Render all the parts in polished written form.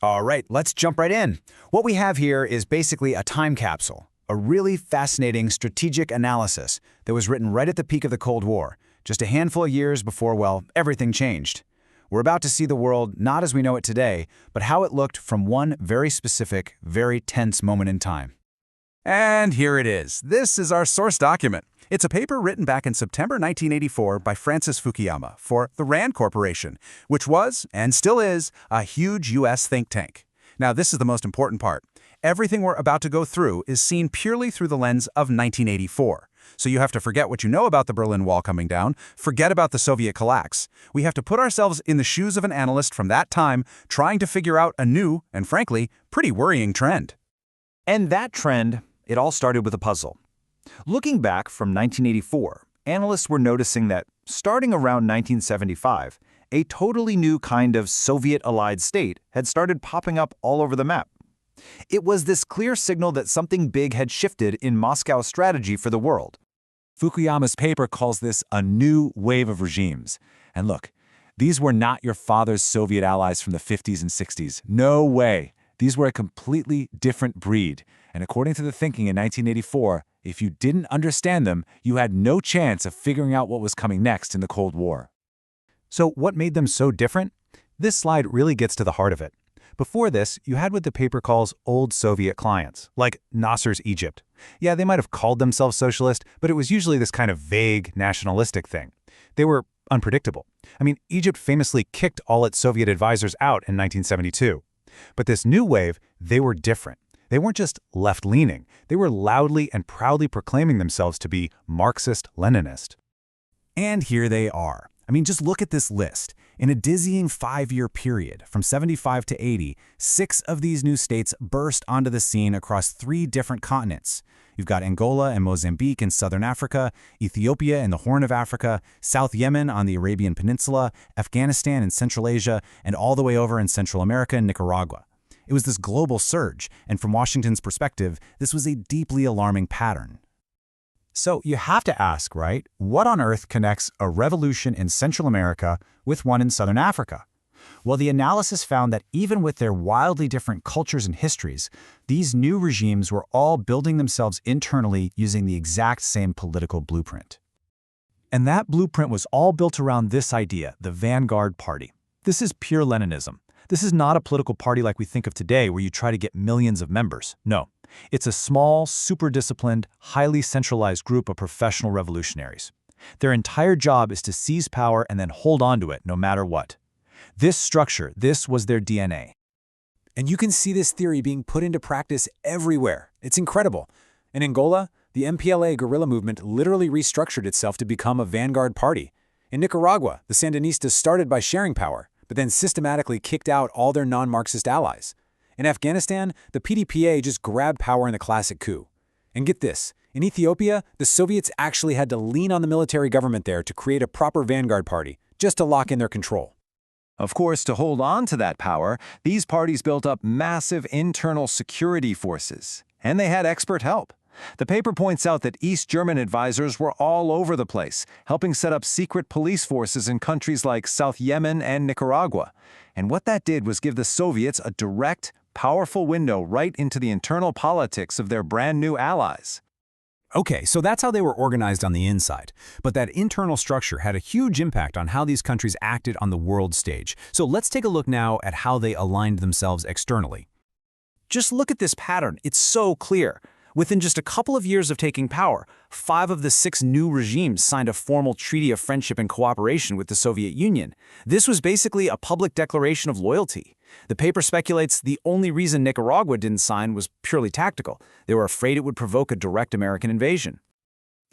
All right, let's jump right in. What we have here is basically a time capsule, a really fascinating strategic analysis that was written right at the peak of the Cold War, just a handful of years before, well, everything changed. We're about to see the world not as we know it today, but how it looked from one very specific, very tense moment in time. And here it is. This is our source document. It's a paper written back in September 1984 by Francis Fukuyama for the RAND Corporation, which was, and still is, a huge U.S. think tank. Now, this is the most important part. Everything we're about to go through is seen purely through the lens of 1984. So you have to forget what you know about the Berlin Wall coming down, forget about the Soviet collapse. We have to put ourselves in the shoes of an analyst from that time, trying to figure out a new, and frankly, pretty worrying trend. And that trend, it all started with a puzzle. Looking back from 1984, analysts were noticing that, starting around 1975, a totally new kind of Soviet-allied state had started popping up all over the map. It was this clear signal that something big had shifted in Moscow's strategy for the world. Fukuyama's paper calls this a new wave of regimes. And look, these were not your father's Soviet allies from the 50s and 60s. No way. These were a completely different breed. And according to the thinking in 1984, if you didn't understand them, you had no chance of figuring out what was coming next in the Cold War. So what made them so different? This slide really gets to the heart of it. Before this, you had what the paper calls old Soviet clients, like Nasser's Egypt. Yeah, they might have called themselves socialist, but it was usually this kind of vague, nationalistic thing. They were unpredictable. I mean, Egypt famously kicked all its Soviet advisors out in 1972. But this new wave, they were different. They weren't just left-leaning. They were loudly and proudly proclaiming themselves to be Marxist-Leninist. And here they are. I mean, just look at this list. In a dizzying 5-year period, from 75 to 80, 6 of these new states burst onto the scene across 3 different continents. You've got Angola and Mozambique in southern Africa, Ethiopia in the Horn of Africa, South Yemen on the Arabian Peninsula, Afghanistan in Central Asia, and all the way over in Central America and Nicaragua. It was this global surge, and from Washington's perspective, this was a deeply alarming pattern. So you have to ask, right, what on earth connects a revolution in Central America with one in Southern Africa? Well, the analysis found that even with their wildly different cultures and histories, these new regimes were all building themselves internally using the exact same political blueprint. And that blueprint was all built around this idea, the Vanguard Party. This is pure Leninism. This is not a political party like we think of today where you try to get millions of members. No, it's a small, super-disciplined, highly centralized group of professional revolutionaries. Their entire job is to seize power and then hold on to it no matter what. This structure, this was their DNA. And you can see this theory being put into practice everywhere. It's incredible. In Angola, the MPLA guerrilla movement literally restructured itself to become a vanguard party. In Nicaragua, the Sandinistas started by sharing power, but then systematically kicked out all their non-Marxist allies. In Afghanistan, the PDPA just grabbed power in the classic coup. And get this, in Ethiopia, the Soviets actually had to lean on the military government there to create a proper vanguard party, just to lock in their control. Of course, to hold on to that power, these parties built up massive internal security forces, and they had expert help. The paper points out that East German advisors were all over the place, helping set up secret police forces in countries like South Yemen and Nicaragua. And what that did was give the Soviets a direct, powerful window right into the internal politics of their brand new allies. Okay, so that's how they were organized on the inside. But that internal structure had a huge impact on how these countries acted on the world stage. So let's take a look now at how they aligned themselves externally. Just look at this pattern. It's so clear. Within just a couple of years of taking power, 5 of the 6 new regimes signed a formal treaty of friendship and cooperation with the Soviet Union. This was basically a public declaration of loyalty. The paper speculates the only reason Nicaragua didn't sign was purely tactical. They were afraid it would provoke a direct American invasion.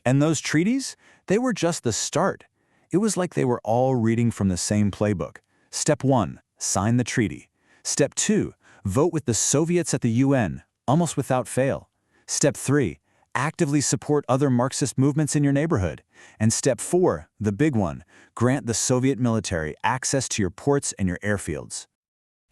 And those treaties? They were just the start. It was like they were all reading from the same playbook. Step 1, sign the treaty. Step 2, vote with the Soviets at the UN, almost without fail. Step 3, actively support other Marxist movements in your neighborhood. And Step 4, the big one, grant the Soviet military access to your ports and your airfields.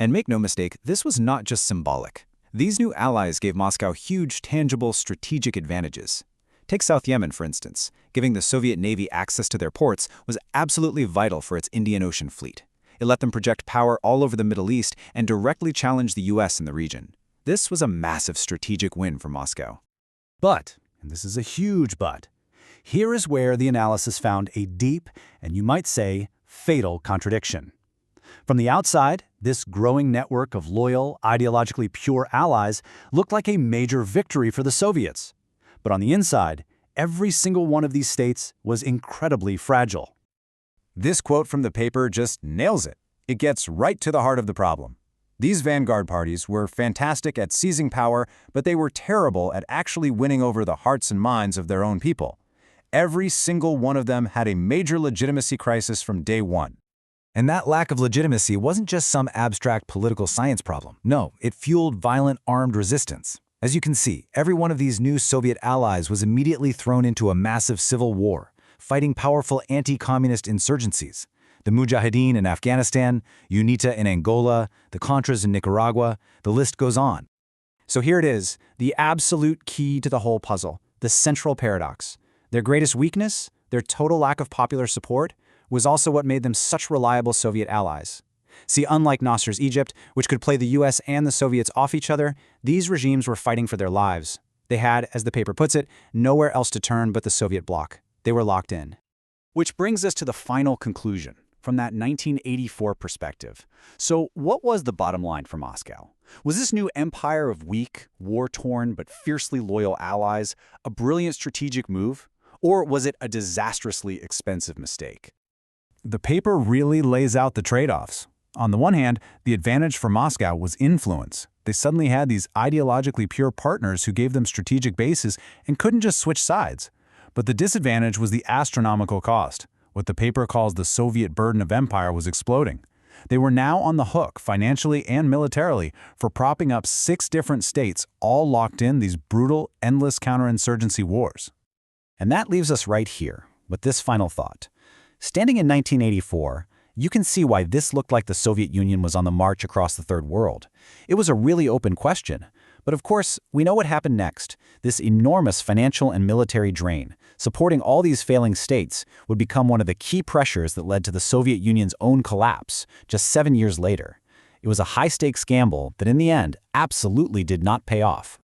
And make no mistake, this was not just symbolic. These new allies gave Moscow huge, tangible, strategic advantages. Take South Yemen, for instance. Giving the Soviet Navy access to their ports was absolutely vital for its Indian Ocean fleet. It let them project power all over the Middle East and directly challenge the US in the region. This was a massive strategic win for Moscow. But, and this is a huge but, here is where the analysis found a deep, and you might say, fatal contradiction. From the outside, this growing network of loyal, ideologically pure allies looked like a major victory for the Soviets. But on the inside, every single one of these states was incredibly fragile. This quote from the paper just nails it. It gets right to the heart of the problem. These vanguard parties were fantastic at seizing power, but they were terrible at actually winning over the hearts and minds of their own people. Every single one of them had a major legitimacy crisis from day one. And that lack of legitimacy wasn't just some abstract political science problem. No, it fueled violent armed resistance. As you can see, every one of these new Soviet allies was immediately thrown into a massive civil war, fighting powerful anti-communist insurgencies. The Mujahideen in Afghanistan, UNITA in Angola, the Contras in Nicaragua, the list goes on. So here it is, the absolute key to the whole puzzle, the central paradox. Their greatest weakness, their total lack of popular support, was also what made them such reliable Soviet allies. See, unlike Nasser's Egypt, which could play the US and the Soviets off each other, these regimes were fighting for their lives. They had, as the paper puts it, nowhere else to turn but the Soviet bloc. They were locked in. Which brings us to the final conclusion, from that 1984 perspective. So what was the bottom line for Moscow? Was this new empire of weak, war-torn, but fiercely loyal allies a brilliant strategic move? Or was it a disastrously expensive mistake? The paper really lays out the trade-offs. On the one hand, the advantage for Moscow was influence. They suddenly had these ideologically pure partners who gave them strategic bases and couldn't just switch sides. But the disadvantage was the astronomical cost. What the paper calls the Soviet burden of empire was exploding. They were now on the hook, financially and militarily, for propping up 6 different states, all locked in these brutal, endless counterinsurgency wars. And that leaves us right here, with this final thought. Standing in 1984, you can see why this looked like the Soviet Union was on the march across the Third World. It was a really open question. But of course, we know what happened next. This enormous financial and military drain, supporting all these failing states, would become one of the key pressures that led to the Soviet Union's own collapse just 7 years later. It was a high-stakes gamble that in the end absolutely did not pay off.